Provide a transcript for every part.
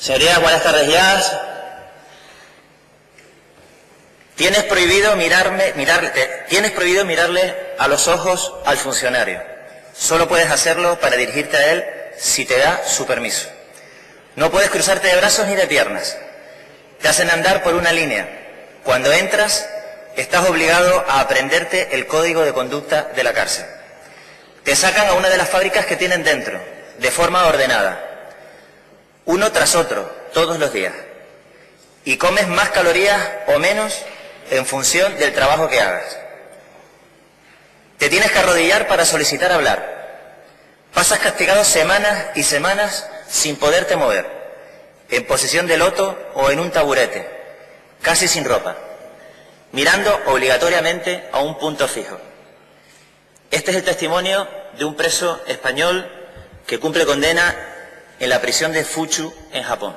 Señorías, buenas tardes ya. Tienes prohibido mirarle a los ojos al funcionario. Solo puedes hacerlo para dirigirte a él si te da su permiso. No puedes cruzarte de brazos ni de piernas. Te hacen andar por una línea. Cuando entras, estás obligado a aprenderte el código de conducta de la cárcel. Te sacan a una de las fábricas que tienen dentro, de forma ordenada, uno tras otro, todos los días. Y comes más calorías o menos en función del trabajo que hagas. Te tienes que arrodillar para solicitar hablar. Pasas castigado semanas y semanas sin poderte mover, en posición de loto o en un taburete, casi sin ropa, mirando obligatoriamente a un punto fijo. Este es el testimonio de un preso español que cumple condena en la prisión de Fuchu, en Japón.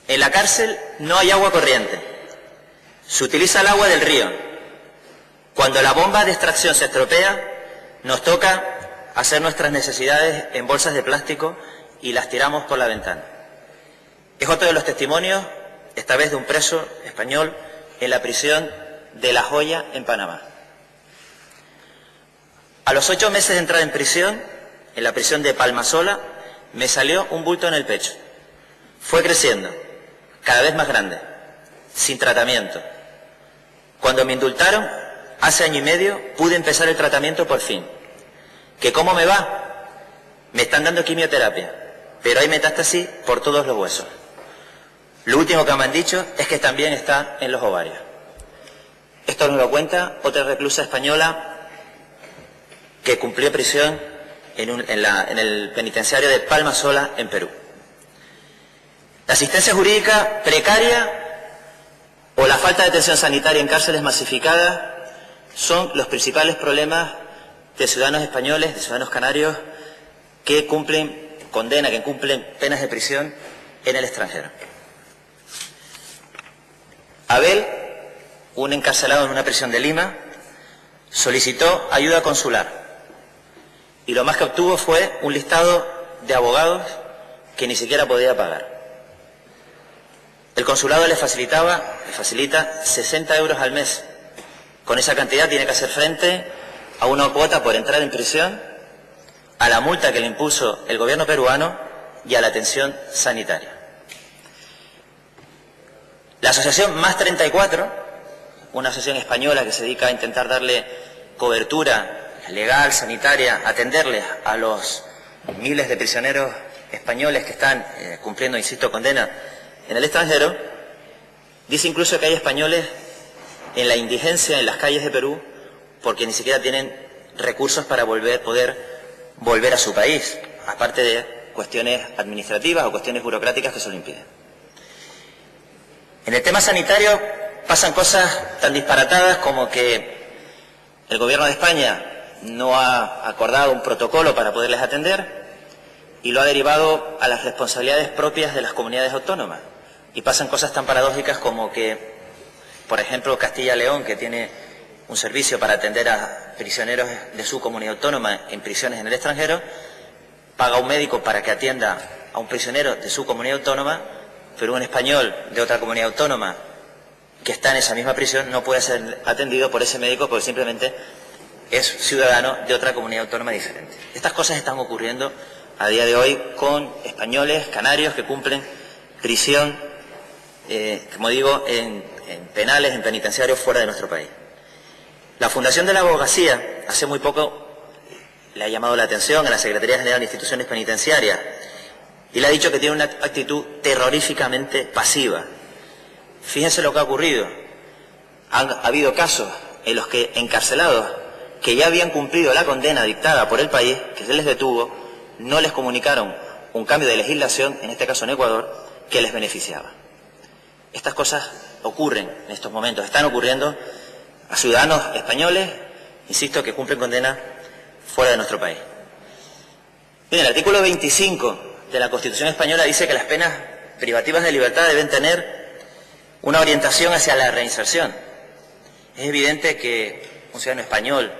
En la cárcel no hay agua corriente. Se utiliza el agua del río. Cuando la bomba de extracción se estropea, nos toca hacer nuestras necesidades en bolsas de plástico y las tiramos por la ventana. Es otro de los testimonios, esta vez de un preso español en la prisión de La Joya, en Panamá. A los 8 meses de entrar en prisión, en la prisión de Palmasola, me salió un bulto en el pecho. Fue creciendo, cada vez más grande, sin tratamiento. Cuando me indultaron, hace año y medio, pude empezar el tratamiento por fin. ¿Que cómo me va? Me están dando quimioterapia, pero hay metástasis por todos los huesos. Lo último que me han dicho es que también está en los ovarios. Esto nos lo cuenta otra reclusa española que cumplió prisión en el penitenciario de Palmasola, en Perú. La asistencia jurídica precaria o la falta de atención sanitaria en cárceles masificadas son los principales problemas de ciudadanos españoles, de ciudadanos canarios que cumplen condena, que cumplen penas de prisión en el extranjero. Abel, un encarcelado en una prisión de Lima, solicitó ayuda consular y lo más que obtuvo fue un listado de abogados que ni siquiera podía pagar. El consulado le facilita 60 euros al mes. Con esa cantidad tiene que hacer frente a una cuota por entrar en prisión, a la multa que le impuso el gobierno peruano y a la atención sanitaria. La asociación Más 34, una asociación española que se dedica a intentar darle cobertura legal, sanitaria, atenderles a los miles de prisioneros españoles que están cumpliendo, insisto, condena en el extranjero, dice incluso que hay españoles en la indigencia en las calles de Perú porque ni siquiera tienen recursos para poder volver a su país, aparte de cuestiones administrativas o cuestiones burocráticas que se lo impiden. En el tema sanitario pasan cosas tan disparatadas como que el gobierno de España no ha acordado un protocolo para poderles atender y lo ha derivado a las responsabilidades propias de las comunidades autónomas. Y pasan cosas tan paradójicas como que, por ejemplo, Castilla y León, que tiene un servicio para atender a prisioneros de su comunidad autónoma en prisiones en el extranjero, paga a un médico para que atienda a un prisionero de su comunidad autónoma, pero un español de otra comunidad autónoma que está en esa misma prisión no puede ser atendido por ese médico porque simplemente es ciudadano de otra comunidad autónoma diferente. Estas cosas están ocurriendo a día de hoy con españoles, canarios, que cumplen prisión, como digo, en penales, en penitenciarios fuera de nuestro país. La Fundación de la Abogacía, hace muy poco, le ha llamado la atención a la Secretaría General de Instituciones Penitenciarias y le ha dicho que tiene una actitud terroríficamente pasiva. Fíjense lo que ha ocurrido. Ha habido casos en los que encarcelados que ya habían cumplido la condena dictada por el país, que se les detuvo, no les comunicaron un cambio de legislación, en este caso en Ecuador, que les beneficiaba. Estas cosas ocurren en estos momentos, están ocurriendo a ciudadanos españoles, insisto, que cumplen condena fuera de nuestro país. Bien, el artículo 25 de la Constitución española dice que las penas privativas de libertad deben tener una orientación hacia la reinserción. Es evidente que un ciudadano español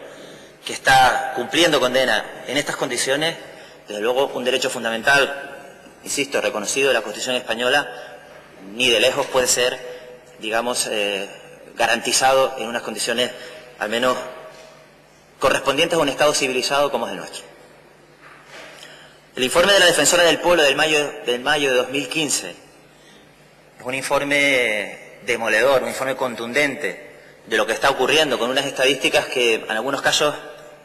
que está cumpliendo condena en estas condiciones, desde luego un derecho fundamental insisto, reconocido en la Constitución española, ni de lejos puede ser, digamos, garantizado en unas condiciones al menos correspondientes a un Estado civilizado como es el nuestro. El informe de la Defensora del Pueblo del mayo de 2015 es un informe demoledor, un informe contundente de lo que está ocurriendo, con unas estadísticas que en algunos casos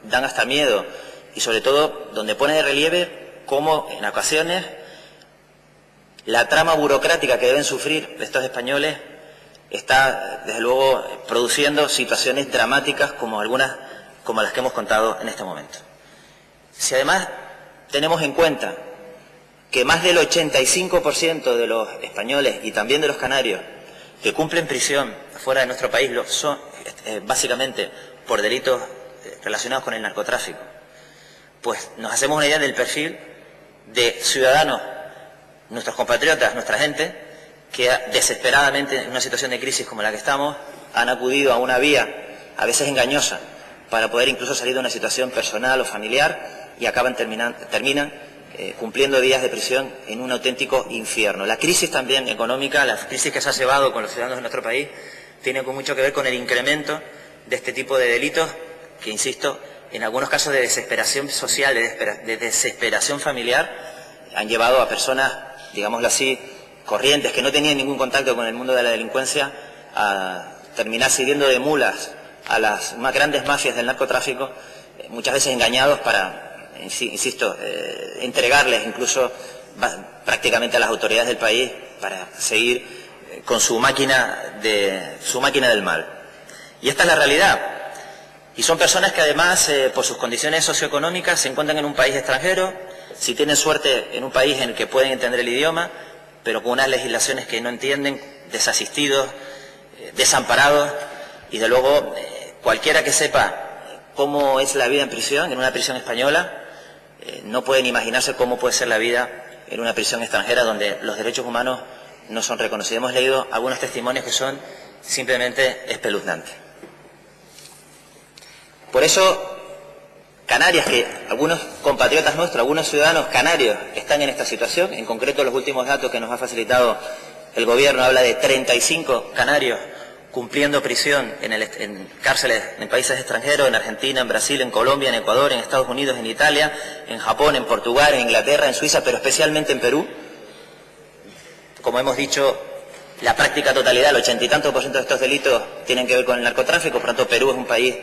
dan hasta miedo y sobre todo donde pone de relieve cómo en ocasiones la trama burocrática que deben sufrir estos españoles está desde luego produciendo situaciones dramáticas como las que hemos contado en este momento. Si además tenemos en cuenta que más del 85% de los españoles y también de los canarios que cumplen prisión fuera de nuestro país son básicamente por delitos relacionados con el narcotráfico, pues nos hacemos una idea del perfil de ciudadanos, nuestros compatriotas, nuestra gente, que desesperadamente en una situación de crisis como la que estamos, han acudido a una vía, a veces engañosa, para poder incluso salir de una situación personal o familiar y terminan cumpliendo días de prisión en un auténtico infierno. La crisis también económica, la crisis que se ha cebado con los ciudadanos de nuestro país, tiene mucho que ver con el incremento de este tipo de delitos que, insisto, en algunos casos de desesperación social, de desesperación familiar, han llevado a personas, digámoslo así, corrientes, que no tenían ningún contacto con el mundo de la delincuencia, a terminar sirviendo de mulas a las más grandes mafias del narcotráfico, muchas veces engañados para, insisto, entregarles incluso prácticamente a las autoridades del país para seguir con su máquina del mal. Y esta es la realidad. Y son personas que además, por sus condiciones socioeconómicas, se encuentran en un país extranjero, si tienen suerte en un país en el que pueden entender el idioma, pero con unas legislaciones que no entienden, desasistidos, desamparados, y de luego cualquiera que sepa cómo es la vida en prisión, en una prisión española, no pueden imaginarse cómo puede ser la vida en una prisión extranjera donde los derechos humanos no son reconocidos. Hemos leído algunos testimonios que son simplemente espeluznantes. Por eso, Canarias, que algunos compatriotas nuestros, algunos ciudadanos canarios están en esta situación, en concreto los últimos datos que nos ha facilitado el Gobierno habla de 35 canarios cumpliendo prisión en cárceles en países extranjeros, en Argentina, en Brasil, en Colombia, en Ecuador, en Estados Unidos, en Italia, en Japón, en Portugal, en Inglaterra, en Suiza, pero especialmente en Perú. Como hemos dicho, la práctica totalidad, el 80 y tanto % de estos delitos tienen que ver con el narcotráfico. Por tanto, Perú es un país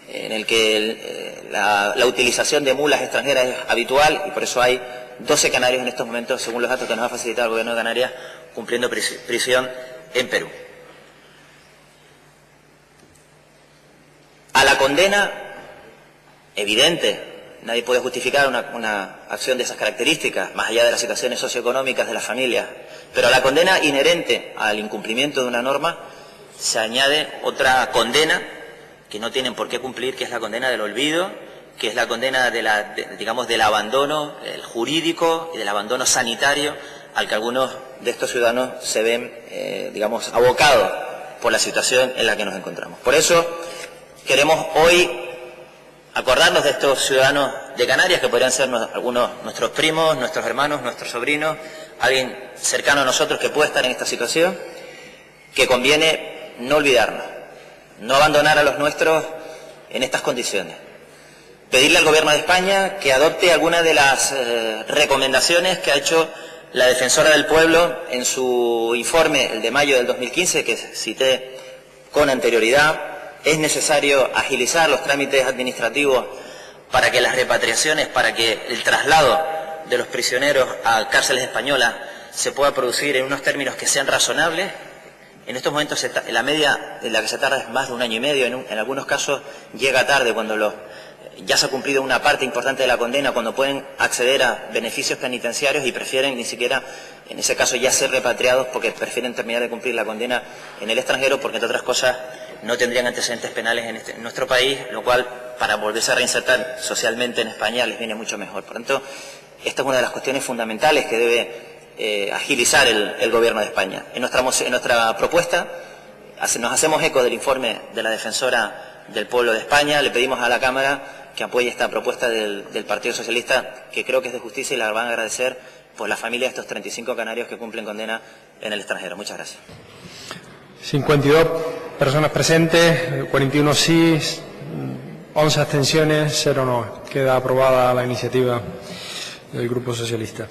en el que la utilización de mulas extranjeras es habitual y por eso hay 12 canarios en estos momentos, según los datos que nos ha facilitado el Gobierno de Canarias, cumpliendo prisión en Perú. A la condena evidente, nadie puede justificar una acción de esas características, más allá de las situaciones socioeconómicas de las familias, pero a la condena inherente al incumplimiento de una norma se añade otra condena que no tienen por qué cumplir, que es la condena del olvido, que es la condena del abandono jurídico y del abandono sanitario al que algunos de estos ciudadanos se ven, abocados por la situación en la que nos encontramos. Por eso queremos hoy acordarnos de estos ciudadanos de Canarias, que podrían ser algunos nuestros primos, nuestros hermanos, nuestros sobrinos, alguien cercano a nosotros que puede estar en esta situación, que conviene no olvidarnos, no abandonar a los nuestros en estas condiciones. Pedirle al Gobierno de España que adopte alguna de las recomendaciones que ha hecho la Defensora del Pueblo en su informe, el de mayo del 2015, que cité con anterioridad. Es necesario agilizar los trámites administrativos para que las repatriaciones, para que el traslado de los prisioneros a cárceles españolas se pueda producir en unos términos que sean razonables. En estos momentos la media en la que se tarda es más de 1 año y medio, en algunos casos llega tarde cuando ya se ha cumplido una parte importante de la condena, cuando pueden acceder a beneficios penitenciarios y prefieren ni siquiera, en ese caso, ya ser repatriados porque prefieren terminar de cumplir la condena en el extranjero porque, entre otras cosas, no tendrían antecedentes penales en nuestro país, lo cual, para volverse a reinsertar socialmente en España, les viene mucho mejor. Por tanto, esta es una de las cuestiones fundamentales que debe agilizar el Gobierno de España. En nuestra propuesta nos hacemos eco del informe de la Defensora del Pueblo de España, le pedimos a la Cámara que apoye esta propuesta del Partido Socialista, que creo que es de justicia y la van a agradecer, pues la familia de estos 35 canarios que cumplen condena en el extranjero. Muchas gracias. 52 personas presentes, 41 sí, 11 abstenciones, 0 no. Queda aprobada la iniciativa del Grupo Socialista.